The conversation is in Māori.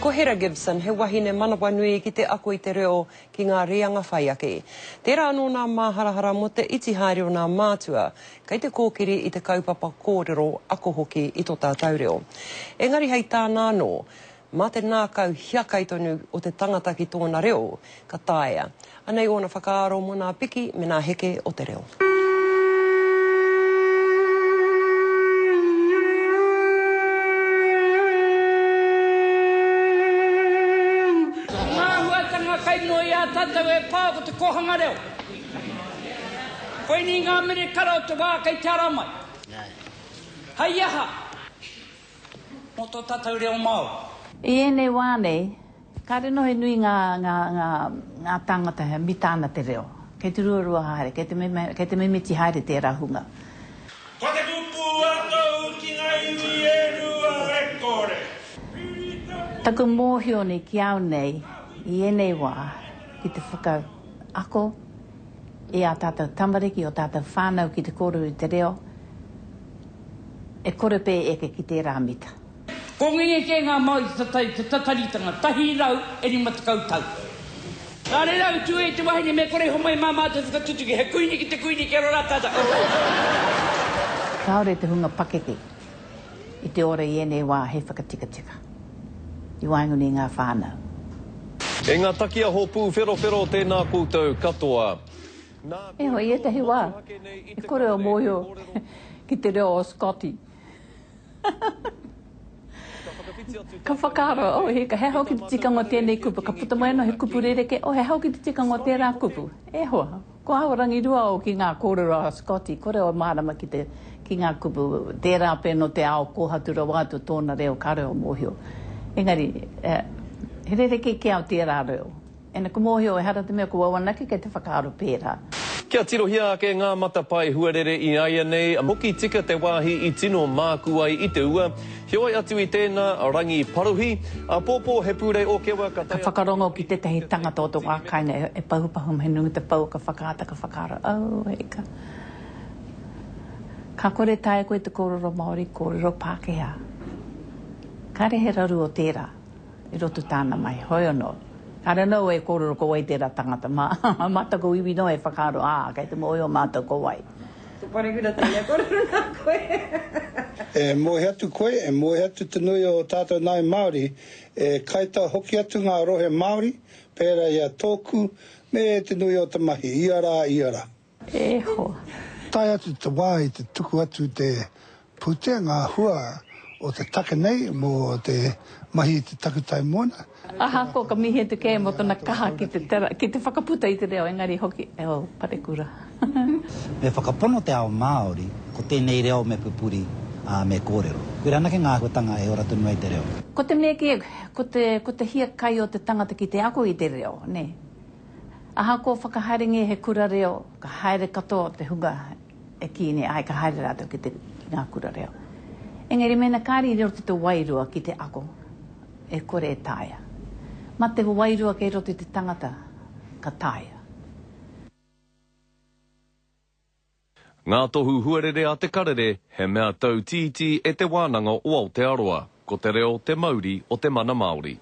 Ko Hera Gibson, he wahine manawa nui ki te ako I te reo ki ngā reanga whai ake. Tērā anō ngā māharahara mo te iti haere o ngā mātua, kei te kōkiri I te kaupapa kōrero ako hoki I tō tātou reo. Engari hei tāna anō, mā te nākau hiakai tonu o te tangata ki tōna reo, ka tāia. Anei ona whakaaro mo ngā piki me ngā heke o te reo. Tātou e pā ko te kohanga reo. Koe ni ngā mene kara o te wā kei te ara mai. Hei aha. Mo tō tātou reo mau. I ene wāne, ka reno he nui ngā tangata he mitāna te reo. Kei te ruarua haere, kei te mimiti haere tērā hunga. Ko te kupu atou ki ngā iwi e rua e kore. Taku mōhio nei ki au nei, I ene wā. Ki te whaka ako, e a tātou tamariki o tātou whānau ki te kōru I te reo, e kore pē eke ki te rāmita. Ko ngenge ke ngā mau I te tataritanga, tahi rau e ni matakau tau. Nāre rau tu e te wahine me kore homai māmā te whakatutuki, he kuini ki te kuini ke rora tata. Kaore te hunga pakeke, I te ora I ene wā he whakatika. I wainguni ngā whānau. E ngā takia hopu whero tēnā koutou katoa. E hoi e tahi wā, e kore o mōhio ki te reo o Scotty. Ka whakaaro, he hau ki te tikanga o tēnei kupu, ka puta mai no he kupu rereke, he hau ki te tikanga o tērā kupu. E hoa, ko hau rangi rua o ki ngā kōrero a Scotty, kore o mārama ki ngā kupu, tērā pēno te ao kōhatura wātu tōna reo ka reo mōhio. Engari, he rereke ke au tērā reo. E na kumohio e hara te mea kua wanaki kei te whakaaro pērā. Kia tirohia ake ngā matapai huarere I aia nei, a moki tika te wāhi I tino māku ai I te ua, hioi atu I tēnā rangi paruhi, a pōpō he pūrei o kewa ka Ka whakarongo ki tētahi tangata o tō wākaina, e pahupahu he nungi te pau ka whakaata ka whakaaro. Heika. Ka kore tae koe te kōrero Māori, kōrero Pākehā. Ka rehe raru o tērā. I roto tāna mai, hoi anō. Kare nau e kōrero ko wai tērā tangata, mātako iwi no e whakaaro, kei te mōi o mātako wai. Te parekura tēnei kōrero nā koe. E mohi atu koe, e mohi atu te nui o tātou nai Māori, e kaita hoki atu ngā rohe Māori, pēra ia tōku, me te nui o te mahi, iara. E hoa. Tai atu te wā I te tuku atu te pute, ngā hua o te take nei, mo te mahi te takutai mona. Aha, ko ka mihi te kei mo tona kaha ki te whakaputa I te reo, engari hoki, parekura. Me whakapono te ao Māori, ko tēnei reo me pupuri me kōrero. Koe ranake ngā huatanga e ora tunu ai te reo. Ko te mea ki, ko te hia kai o te tangata ki te ako I te reo, ne? Aha, ko whakaharinge he kura reo, ka haere katoa te hunga e ki ne, ai ka haere rātou ki ngā kura reo. Engari mena kāri reo te wairua ki te ako, e kore e tāia. Ma te wairua kei roti te tangata, ka tāia. Ngā tohu huarere a te karere, he mea tau titi e te wānanga o Aotearoa, ko te reo te Māori o te mana Māori.